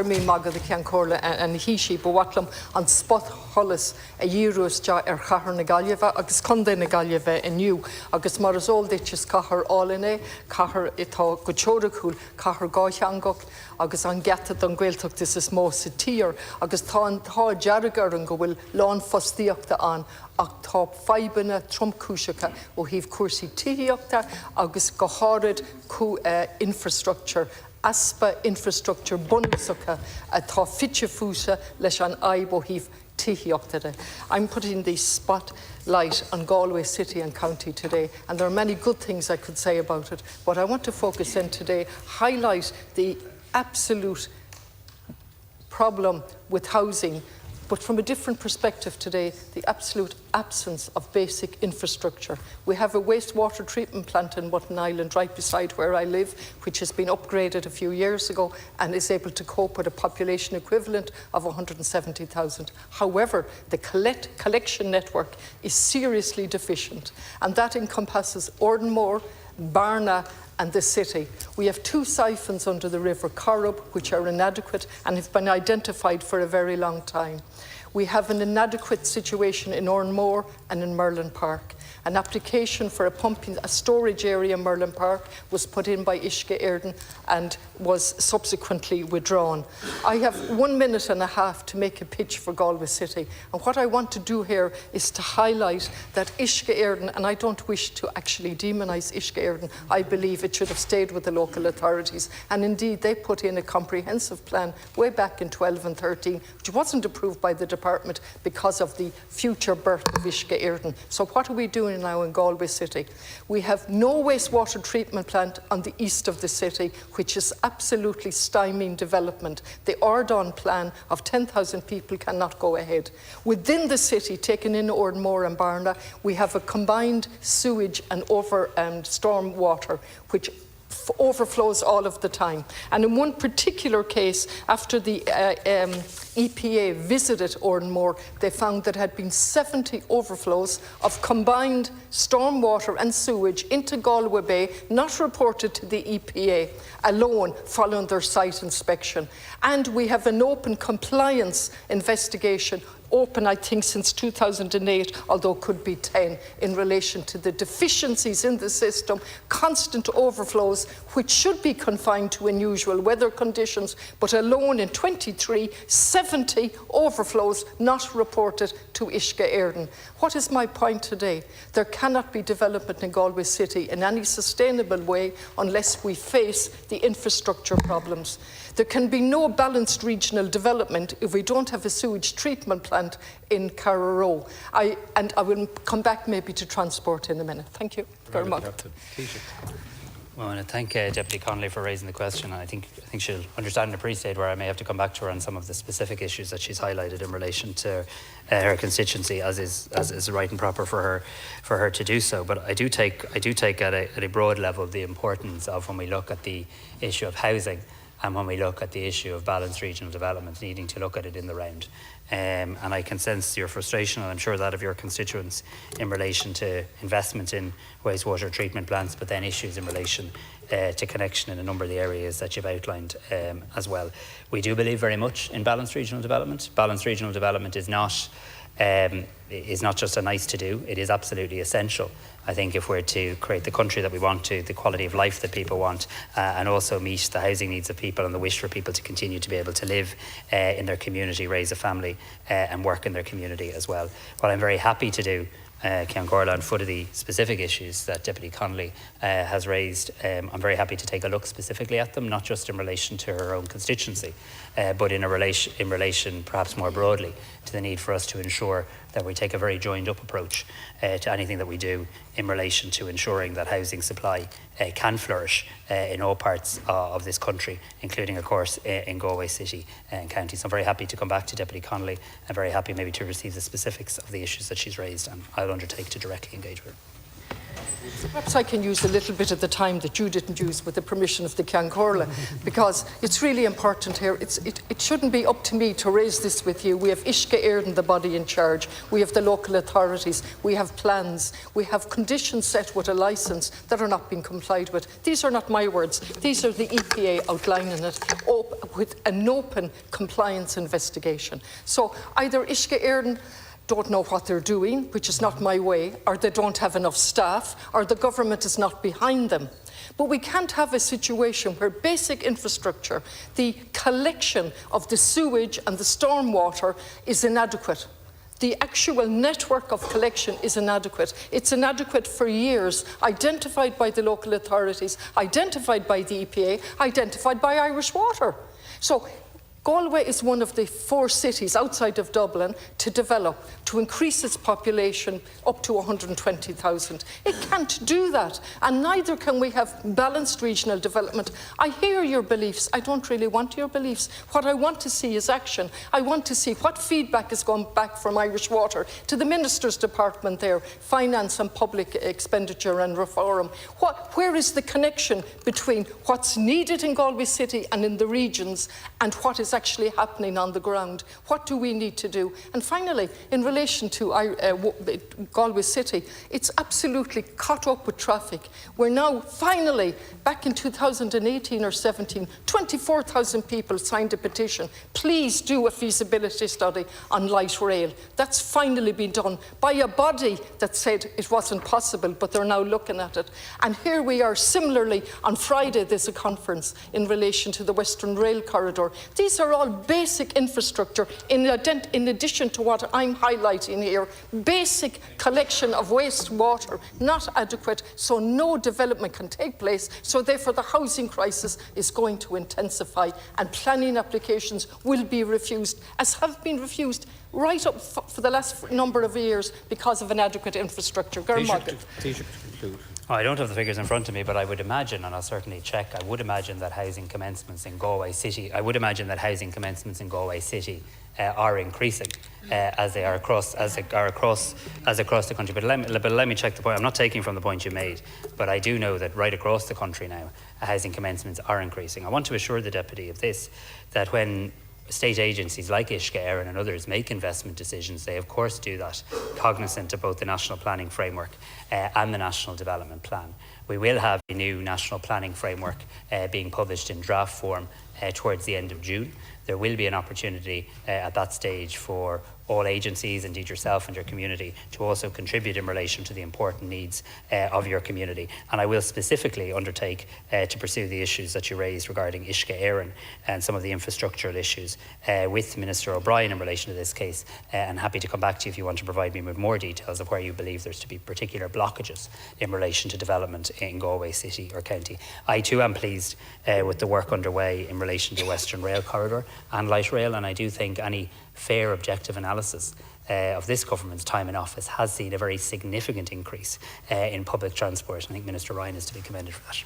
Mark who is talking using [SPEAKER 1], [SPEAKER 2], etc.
[SPEAKER 1] mí magad a cean cóla an híisi bhhatlam an spot hollas a dhíús de Cathair na Gaillimhe agus condé na Gaillimhe inniu agus mar is óldait is Cathair álainné, Cathair itá go teoiriciúil, Cathair gáithangach agus an gceatad an Gaeltacht is mó sa tír agus tá deargar an go bhfuil lán fostíochta an ach tá feibanna tromcúiseacha ó híomh cuasaí tííochta agus go háirid infrastructure aspa infrastructure bonúsacha atá fitte fúsa leis an aib ó híomh tííochtaide. I'm putting the spotlight on Galway City and County today, and there are many good things I could say about it, but I want to focus in today, highlight the absolute problem with housing, but from a different perspective today, the absolute absence of basic infrastructure. We have a wastewater treatment plant in Mutton Island right beside where I live, which has been upgraded a few years ago and is able to cope with a population equivalent of 170,000. However, the collection network is seriously deficient, and that encompasses Ordenmore, Barna, and the city. We have 2 siphons under the River Corrib, which are inadequate and have been identified for a very long time. We have an inadequate situation in Ornmore and in Merlin Park. An application for a storage area in Merlin Park was put in by Uisce Éireann and was subsequently withdrawn. I have 1 minute and a half to make a pitch for Galway City, and what I want to do here is to highlight that Uisce Éireann, and I don't wish to actually demonise Uisce Éireann, I believe it should have stayed with the local authorities, and indeed they put in a comprehensive plan way back in 12 and 13, which wasn't approved by the department because of the future birth of Uisce Éireann. So what are we doing now in Galway City? We have no wastewater treatment plant on the east of the city, which is absolutely stymieing development. The Ardon plan of 10,000 people cannot go ahead. Within the city, taken in Ordenmore and Barna, we have a combined sewage and storm water, which overflows all of the time. And in one particular case, after the EPA visited Ordenmore, they found that there had been 70 overflows of combined stormwater and sewage into Galway Bay, not reported to the EPA alone following their site inspection. And we have an open compliance investigation, open I think since 2008, although could be 10, in relation to the deficiencies in the system, constant overflows which should be confined to unusual weather conditions, but alone in 23, 70 overflows not reported to Uisce Éireann. What is my point today? There cannot be development in Galway City in any sustainable way unless we face the infrastructure problems. There can be no balanced regional development if we don't have a sewage treatment plant in Carrow. I will come back maybe to transport in a minute. Thank you very much.
[SPEAKER 2] Well, I want to thank Deputy Connolly for raising the question. I think she'll understand and appreciate where I may have to come back to her on some of the specific issues that she's highlighted in relation to her constituency, as is right and proper for her to do so. But I do take at a broad level the importance of, when we look at the issue of housing and when we look at the issue of balanced regional development, needing to look at it in the round. And I can sense your frustration, and I'm sure that of your constituents, in relation to investment in wastewater treatment plants, but then issues in relation to connection in a number of the areas that you've outlined as well. We do believe very much in balanced regional development. Balanced regional development is not just a nice to do, it is absolutely essential. I think if we're to create the country that we want to, the quality of life that people want, and also meet the housing needs of people and the wish for people to continue to be able to live in their community, raise a family and work in their community as well. What I'm very happy to do, Ceann Comhairle, on foot of the specific issues that Deputy Connolly has raised, I'm very happy to take a look specifically at them, not just in relation to her own constituency, but in relation perhaps more broadly to the need for us to ensure that we take a very joined up approach to anything that we do in relation to ensuring that housing supply can flourish in all parts of this country, including of course in Galway City and County. So I'm very happy to come back to Deputy Connolly, and very happy maybe to receive the specifics of the issues that she's raised, and I'll undertake to directly engage with her.
[SPEAKER 1] Perhaps I can use a little bit of the time that you didn't use with the permission of the Ceann Comhairle, because it's really important here. It shouldn't be up to me to raise this with you. We have Uisce Éireann, the body in charge. We have the local authorities. We have plans. We have conditions set with a licence that are not being complied with. These are not my words. These are the EPA outlining it with an open compliance investigation. So either Uisce Éireann don't know what they're doing, which is not my way, or they don't have enough staff, or the government is not behind them. But we can't have a situation where basic infrastructure, the collection of the sewage and the stormwater, is inadequate. The actual network of collection is inadequate. It's inadequate for years, identified by the local authorities, identified by the EPA, identified by Irish Water. So Galway is one of the 4 cities outside of Dublin to develop, to increase its population up to 120,000. It can't do that, and neither can we have balanced regional development. I hear your beliefs. I don't really want your beliefs. What I want to see is action. I want to see what feedback is going back from Irish Water to the Minister's Department there, Finance and Public Expenditure and Reform. Where is the connection between what's needed in Galway City and in the regions and what is actually happening on the ground? What do we need to do? And finally, in relation to Galway City, it's absolutely caught up with traffic. We're now finally, back in 2018 or 17, 24,000 people signed a petition. Please do a feasibility study on light rail. That's finally been done by a body that said it wasn't possible, but they're now looking at it. And here we are similarly, on Friday there's a conference in relation to the Western Rail Corridor. These are all basic infrastructure in addition to what I'm highlighting here. Basic collection of wastewater, not adequate, so no development can take place. So therefore the housing crisis is going to intensify, and planning applications will be refused, as have been refused right up for the last number of years because of inadequate infrastructure.
[SPEAKER 2] I don't have the figures in front of me, but I would imagine, and I'll certainly check, I would imagine that housing commencements in Galway City, are increasing as they are across the country. But let me check the point. I'm not taking from the point you made, but I do know that right across the country now, housing commencements are increasing. I want to assure the Deputy of this, that when state agencies like Uisce Éireann and others make investment decisions, they of course do that cognizant of both the National Planning Framework and the National Development Plan. We will have a new National Planning Framework being published in draft form towards the end of June. There will be an opportunity at that stage for all agencies, indeed yourself and your community, to also contribute in relation to the important needs of your community. And I will specifically undertake to pursue the issues that you raised regarding Uisce Éireann and some of the infrastructural issues with Minister O'Brien in relation to this case, and happy to come back to you if you want to provide me with more details of where you believe there's to be particular blockages in relation to development in Galway City or County. I too am pleased with the work underway in relation to Western Rail Corridor and Light Rail, and I do think any fair, objective analysis of this government's time in office has seen a very significant increase in public transport. I think Minister Ryan is to be commended for that.